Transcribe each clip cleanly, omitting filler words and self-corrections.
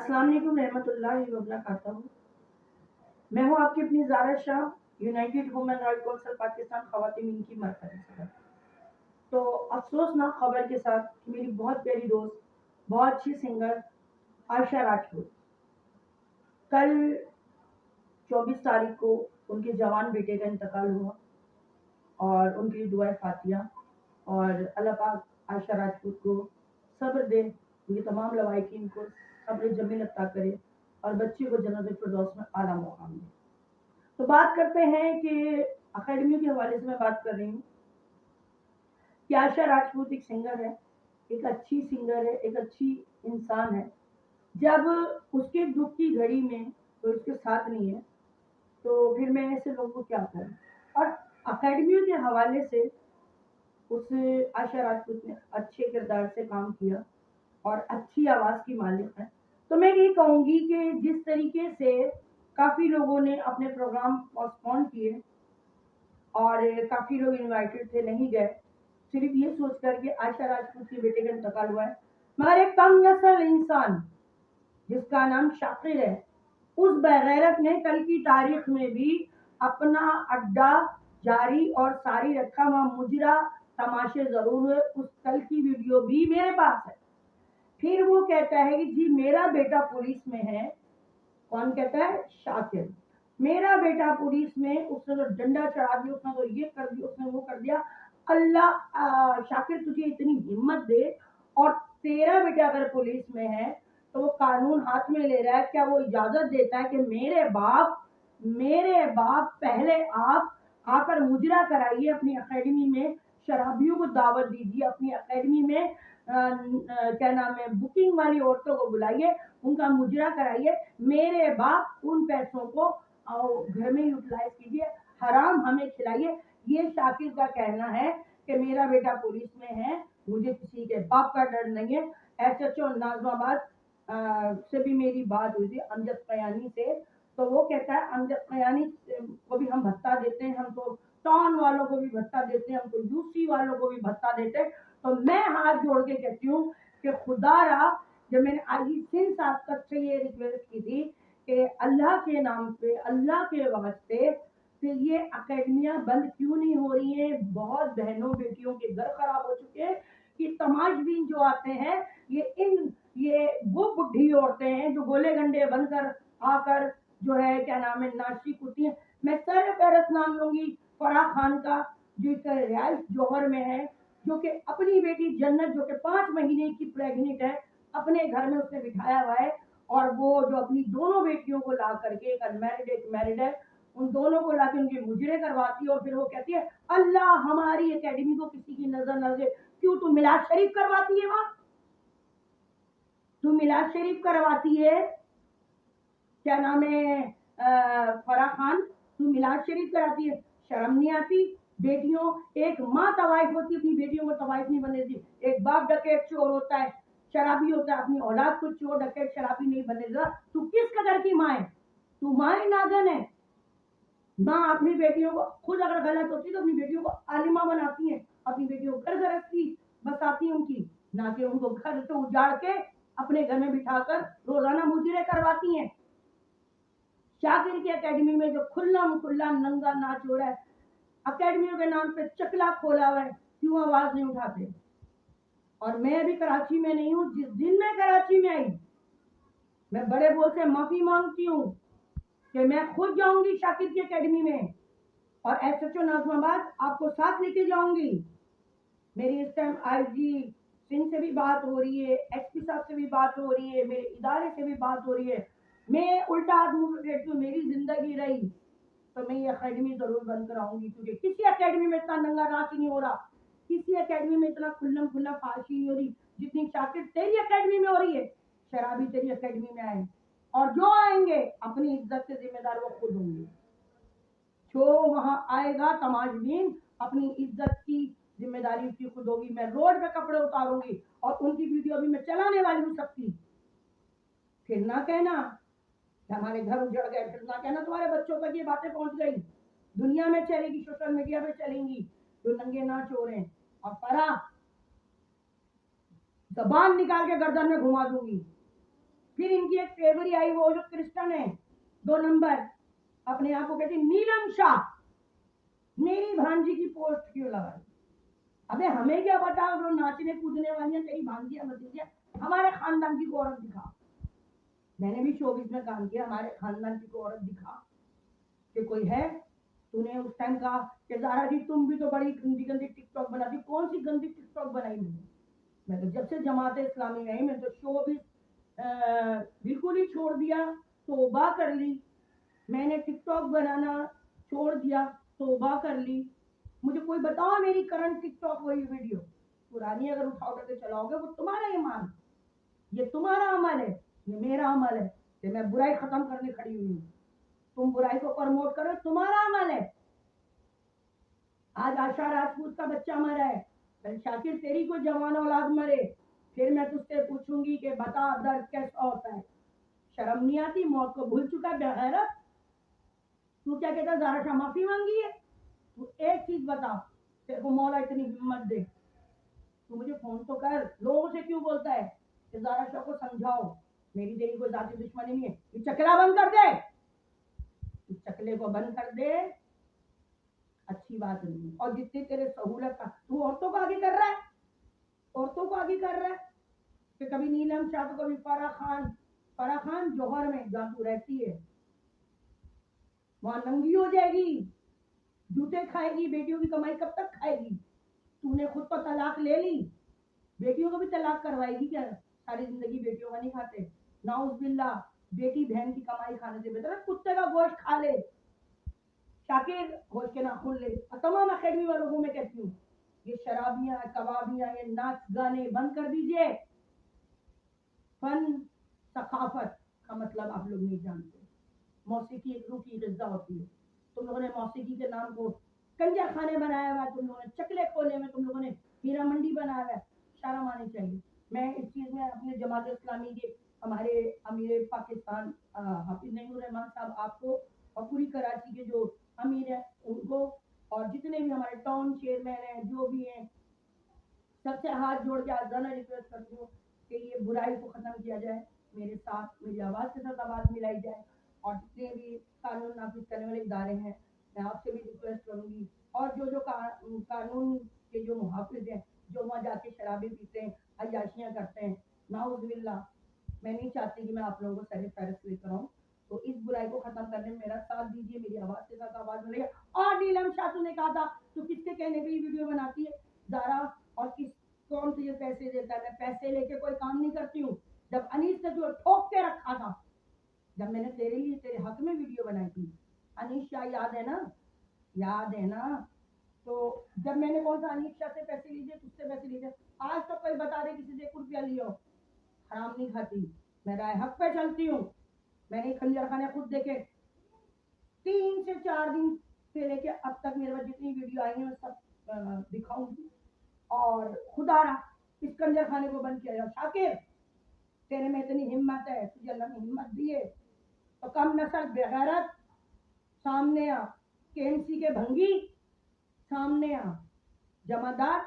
السلام علیکم رحمۃ اللہ وبرکاتہ. میں ہوں آپ کی اپنی Zara Shah, united women right council Pakistan خواتین کی مرکزی صدر. تو افسوسناک خبر کے ساتھ کہ میری بہت پیاری دوست, بہت اچھی سنگر عائشہ راجپوت کل 24 تاریخ کو ان کے جوان بیٹے کا انتقال ہوا, اور ان کی دعائیں فاتحہ, اور اللہ پاک عائشہ راجپوت کو صبر دے, ان کے تمام لوائقین کو صبر جمیل عطا کرے, اور بچے کو جنت الفردوس میں اعلیٰ مقام دے. تو بات کرتے ہیں کہ اکیڈمیوں کے حوالے سے میں بات کر رہی ہوں کہ عائشہ راجپوت ایک سنگر ہے, ایک اچھی سنگر ہے, ایک اچھی انسان ہے. جب اس کے دکھ کی گھڑی میں کوئی اس کے ساتھ نہیں ہے تو پھر میں ایسے لوگوں کو کیا کروں. اور اکیڈمیوں کے حوالے سے اس عائشہ راجپوت نے اچھے کردار سے کام کیا اور اچھی آواز کی مالک ہے. تو میں یہ کہوں گی کہ جس طریقے سے کافی لوگوں نے اپنے پروگرام پوسٹپون کیے اور کافی لوگ انوائٹڈ تھے, نہیں گئے, صرف یہ سوچ کر کہ عائشہ راجپوت کے بیٹے کا انتقال ہوا ہے. مگر ایک کم نسل انسان جس کا نام شاکر ہے, اس بغیرت نے کل کی تاریخ میں بھی اپنا اڈا جاری اور ساری رکھا. وہاں مجرا تماشے ضرور ہوئے, اس کل کی ویڈیو بھی میرے پاس ہے. پھر وہ کہتا ہے کہ جی میرا بیٹا پولیس میں ہے. کون کہتا ہے؟ شاکر. میرا بیٹا پولیس میں, اس نے تو ڈنڈا چڑھا دیا, اس نے تو یہ کر دیا, اس نے وہ کر دیا. اللہ شاکر تجھے اتنی ہمت دے, اور تیرا بیٹا اگر پولیس میں ہے تو وہ قانون ہاتھ میں لے رہا ہے, کیا وہ اجازت دیتا ہے کہ میرے باپ پہلے آپ آ کر مجرا کرائیے, اپنی اکیڈمی میں شرابیوں کو دعوت دیجیے, اپنی اکیڈمی میں کیا نام ہے بکنگ والی عورتوں کو بلائیے, ان کا مجرا کرائیے, میرے باپ ان پیسوں کو گھر میں یوٹیلائز کیجیے, حرام ہمیں کھلائیے. یہ شاکر کا کہنا ہے کہ میرا بیٹا پولیس میں ہے, مجھے کسی کے باپ کا ڈر نہیں ہے. ایس ایچ او نازم آباد سے بھی میری بات ہوئی تھی امجد قیانی سے, تو وہ کہتا ہے امجد قیانی کو بھی ہم بھتہ دیتے ہیں, ہم کو ٹاؤن والوں کو بھی بھتہ دیتے ہیں, ہم کو یو سی والوں کو بھی بھتہ دیتے ہیں. تو میں ہاتھ جوڑ کے کہتی ہوں کہ خدا را, جب میں نے آئی سن صاحب تک سے یہ ریکویسٹ کی تھی کہ اللہ کے نام پہ, اللہ کے واسطے, پھر یہ اکیڈمیاں بند کیوں نہیں ہو رہی ہیں. بہت بہنوں بیٹیوں کے گھر خراب ہو چکے ہیں کہ تماشبین جو آتے ہیں یہ وہ بڈھی عورتیں ہیں جو گولے گنڈے بن کر آ کر جو ہے کیا نام ہے ناشی ہوتی ہیں. میں سر فہرست نام لوں گی فراح خان کا, جو ایک رہائش جوہر میں ہے, جو کہ اپنی بیٹی جنت جو کہ 5 مہینے کی پریگنٹ ہے, اپنے گھر میں اس نے بٹھایا ہوا ہے, اور وہ جو اپنی دونوں بیٹیوں کو لا کر کے, ایک انمیرڈ ایک میرڈ ہے, ان دونوں کو لا کے ان کے مجرے کرواتی ہے, اور پھر وہ کہتی ہے اللہ ہماری اکیڈمی کو کسی کی نظر نہ لگے. کیوں تو میلاد شریف کرواتی ہے, وہاں تو میلاد شریف کرواتی ہے, کیا نام ہے فراح خان, تو میلاد شریف کراتی ہے, شرم نہیں آتی؟ بیٹیوں, ایک ماں طوائف ہوتی ہے, اپنی بیٹیوں کو طوائف نہیں بننے دیتی. ایک باپ ڈکیٹ چور ہوتا ہے, شرابی ہوتا ہے, اپنی اولاد کو چور ڈکیٹ شرابی نہیں بننے دیتا. تو کس قدر کی ماں ہے؟ تو ماں نادن ہے. ماں اپنی بیٹیوں کو خود اگر غلط ہوتی تو اپنی بیٹیوں کو عالمہ بناتی ہیں, اپنی بیٹیوں کو گھر گھرستی بساتی ہیں ان کی, نہ کہ ان کو گھر سے اجاڑ کے اپنے گھر میں بٹھا کر روزانہ مجرے کرواتی ہیں. شاکر کی اکیڈمی میں جو کھلا ننگا ناچ ہو رہا ہے, اکیڈمیوں کے نام پہ چکلا کھولا ہوا ہے, کیوں آواز نہیں اٹھاتے؟ اور میں ابھی کراچی میں نہیں ہوں, جس دن میں کراچی میں آئی میں بڑے بول سے معافی مانگتی ہوں کہ میں خود جاؤں گی شاکر کی اکیڈمی میں, اور ایس ایچ او نازم آباد آپ کو ساتھ لے کے جاؤں گی. میری اس ٹائم آئی جی سنگھ سے بھی بات ہو رہی ہے, ایس پی صاحب سے بھی بات ہو رہی ہے, میرے ادارے سے بھی بات ہو رہی ہے. میں الٹا ہاتھ منہ کر کہتی ہوں میری زندگی رہی تو میں یہ اکیڈمی ضرور بند کراؤں گی, کیونکہ کسی اکیڈمی میں اتنا ننگا ناچ نہیں ہو رہا, کسی اکیڈمی میں اتنا کھلا فحاشی نہیں ہو رہی جتنی شاکر تیری اکیڈمی میں ہو رہی ہے. شرابی تیری اکیڈمی میں آئے, اور جو آئیں گے اپنی عزت کے ذمہ دار وہ خود ہوں گے. جو وہاں آئے گا تماشبین اپنی عزت کی ذمہ داری اس کی خود ہوگی. میں روڈ پہ کپڑے اتاروں گی, اور ان کی ویڈیو ابھی میں چلانے والی ہوں سب کی. پھر نہ کہنا کہ ہمارے گھر اجڑ گئے, پھر نہ کہنا تمہارے بچوں تک یہ باتیں پہنچ گئی, دنیا میں چلے گی, سوشل میڈیا پہ چلیں گی جو ننگے ناچ ہو رہے ہیں. اور فرا زبان نکال کے گردن میں گھما دوں گی, फिर इनकी एक फेवरी आई, वो जो क्रिस्टन है 2 नंबर, अपने आप को कहती नीलम शाह, मेरी भांजी की पोस्ट क्यों लगाई? अबे हमें क्या पता जो नाचने कूदने वाली है तेरी भांजिया भतीजिया, हमारे खानदान की को औरत दिखा। मैंने भी शोबिस में काम किया, हमारे खानदान की को औरत दिखा कि कोई है। तूने उस टाइम कहा कि ज़ारा जी तुम भी तो बड़ी गंदी गंदी टिकटॉक बनाती। कौन सी गंदी टिकटॉक बनाई मैंने? मैं तो जब से जमात इस्लामी में आई मैं तो शोबिस बिल्कुल ही छोड़ दिया, तौबा कर ली। मैंने टिकटॉक बनाना छोड़ दिया, तौबा कर ली। मुझे कोई बताओ मेरी करंट टिकटॉक वही वीडियो, पुरानी अगर उठा उठा के चलाओगे वो तुम्हारा ईमान, ये तुम्हारा अमल है, ये मेरा अमल है कि मैं बुराई खत्म करने खड़ी हुई हूँ। तुम बुराई को प्रमोट करो, तुम्हारा अमल है। आज आशा राजपूत का बच्चा मरा है, कल शाकिर तेरी को जवान औलाद मरे, फिर मैं तुझसे पूछूंगी कि बता दर्द कैसा होता है? शर्म नहीं आती? मौत को भूल चुका बेगैरत। तू क्या कहता ज़ारा शाह माफी मांगी है? तू एक चीज बता, तेरे को मौला इतनी हिम्मत दे, तू मुझे फोन तो कर। लोगों से क्यों बोलता है कि ज़ारा शाह को समझाओ, मेरी तेरी कोई जाती दुश्मनी नहीं है। ये चकला बंद कर दे, इस चकले को बंद कर दे, अच्छी बात नहीं। और जितनी तेरे सहूलत का तू औरतों को आगे कर रहा है, औरतों को आगे कर रहा है कि कभी नीलम शाह तो कभी फराह खान जौहर में जहाँ तू रहती है वहां नंगी हो जाएगी, जूते खाएगी, बेटियों की कमाई कब तक खाएगी? तूने खुद तो तलाक ले ली, बेटियों को भी तलाक करवाएगी क्या? सारी जिंदगी बेटियों का नहीं खाते? नाउज बिल्ला, बेटी बहन की कमाई खाने से बेहतर है कुत्ते का गोश्त खा ले। शाकिर होश के नाखून ले। और तमाम अकेडमी वालों को मैं कहती हूँ ये शराबियां कबाबियां ये नाच गाने बंद कर दीजिए। फन सकाफत का मतलब आप लोग नहीं जानते। मौसीकी एक रूह की ग़िज़ा होती है। तुम लोगों ने मौसीकी के नाम को कंजर खाने बनाया हुआ है, तुम लोगों ने चकले खोले हुए, तुम लोगों ने हीरा मंडी बनाया हुआ है। शर्म आनी चाहिए। मैं इस चीज़ में अपने जमात इस्लामी के हमारे अमीर पाकिस्तान हाफिज नईमुर रहमान साहब आपको और पूरी कराची के जो अमीर हैं उनको और जितने भी हमारे टाउन चेयरमैन हैं जो भी हैं सबसे हाथ जोड़ के आजाना रिक्वेस्ट करती हूँ कि ये बुराई को ख़त्म किया जाए, मेरे साथ मेरी आवाज़ के साथ आवाज़ मिलाई जाए। और जितने भी कानून नाफिज करने वाले इदारे हैं मैं आपसे भी रिक्वेस्ट करूँगी। और जो कानून के जो मुहाफिज हैं जो वहाँ जाके शराबी पीते हैं, अय्याशियाँ करते हैं, नाउज़ुबिल्ला, मैं नहीं चाहती कि मैं आप लोगों को सर फहरिस्त लेकर आऊँ। तो इस बुराई को ख़त्म करने में मेरा साथ दीजिए, मेरी आवाज़ के साथ आवाज़ मिलाइए। और नीलम शाह ने कहा था तो किसके कहने पे ये वीडियो बनाती है ज़ारा, और किस कौन तुझे पैसे देता है? मैं पैसे लेके कोई काम नहीं करती हूँ। जब अनीस ने तुझे ठोक के रखा था, जब मैंने तेरे लिए तेरे हक में वीडियो बनाई थी, अनीस शाह याद है ना? याद है ना? तो जब मैंने कौन सा अनीस शाह से पैसे लिए, तुझसे पैसे लिए? आज तो कोई बता दे किसी से 1 रुपया लियो। हराम नहीं खाती, मैं राय हक पे चलती हूँ। मैंने खंजर खाने खुद देखे, 3 से 4 दिन से लेके अब तक मेरे पास जितनी वीडियो आई है सब दिखाऊंगी। और खुदा रहा इस कंजर खाने को बंद किया जाए। शाकिर तेरे में इतनी हिम्मत है, तुझे अल्लाह ने हिम्मत दी है तो कम नस्ल बेगैरत सामने आ, केएमसी के भंगी सामने आ, जमादार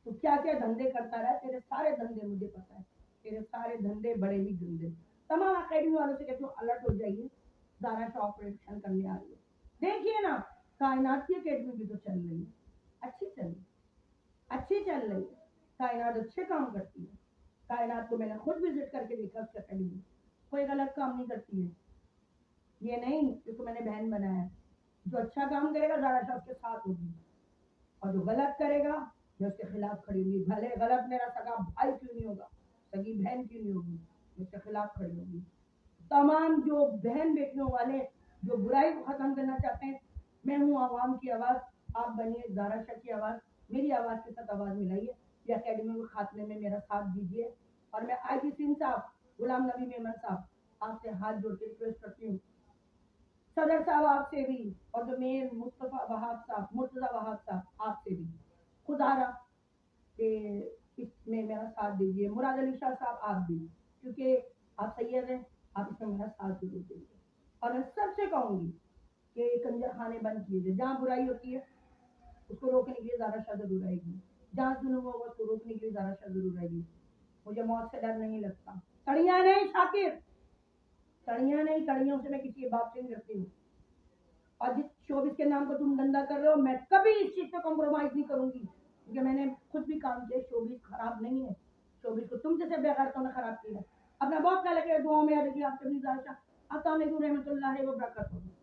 तो क्या क्या धंधे करता रहा, तेरे सारे धंधे मुझे पता है, तेरे सारे धंधे बड़े ही गंदे। तमाम अकेडमी वालों से कहती हूँ अलर्ट हो जाइए, ज़ारा शाह ऑपरेशन करने आ रही है। देखिए ना कायनात की अकेडमी भी तो चल रही है, अच्छी चल रही अच्छी चल रही है, कायनात अच्छे काम करती है। कायनात को मैंने खुद विजिट करके देखा उसके अकेडमी, कोई गलत काम नहीं करती है। ये नहीं जिसको मैंने बहन बनाया है, जो अच्छा काम करेगा ज़ारा शाह उसके साथ होगी और जो गलत करेगा मैं उसके खिलाफ खड़ी होगी। भले गलत मेरा सगा भाई क्यों नहीं होगा, सगी बहन क्यों नहीं होगी, मैं उसके खिलाफ खड़ी होगी। तमाम जो बहन बेटियों वाले जो बुराई को ख़त्म करना चाहते हैं, मैं हूँ आवाम की आवाज़, आप बनिए ज़ारा शाह की आवाज़, मेरी आवाज़ के साथ आवाज़ मिलाइए, ये अकेडमी को खात्मे में मेरा साथ दीजिए। और मैं आईजी सिंह साहब, गुलाम नबी मेमन साहब, आपसे हाथ जोड़ के रिक्वेस्ट करती हूँ, सदर साहब आपसे भी, और जो मेयर मुस्तफ़ा वहाब साहब, मुर्तज़ा वहाब साहब आपसे भी, खुदा रहा कि इसमें मेरा साथ दीजिए। मुराद अली शाह साहब आप भी, क्योंकि आप सैयद हैं, आप इसमें मेरा साथ जरूर दीजिए। और मैं सबसे कहूँगी कि कंजर खाने बंद कीजिए, जहाँ बुराई होती है उसको रोकने के लिए ज़ारा शाह जरूर आएगी, जहाँ जुल्म होगा उसको रोकने के लिए ज़ारा शाह जरूर आएगी। मुझे मौत से डर नहीं लगता, تڑیاں نہیں شاکر، تڑیاں نہیں، تڑیوں سے میں کسی بات سے نہیں کرتی ہوں. اور جس شوبز کے نام کو تم گندا کر رہے ہو، میں کبھی اس چیز پہ کمپرومائز نہیں کروں گی، کیونکہ میں نے خود بھی کام کیا. شوبز خراب نہیں ہے، شوبز کو تم جیسے بے غیرتوں نے خراب کیا. اپنا بہت خیال رکھے، دعاؤں میں یاد رکھیے. آپ کے اپنی زائشہ السلام علیکم رحمۃ اللہ وبرکاتہ.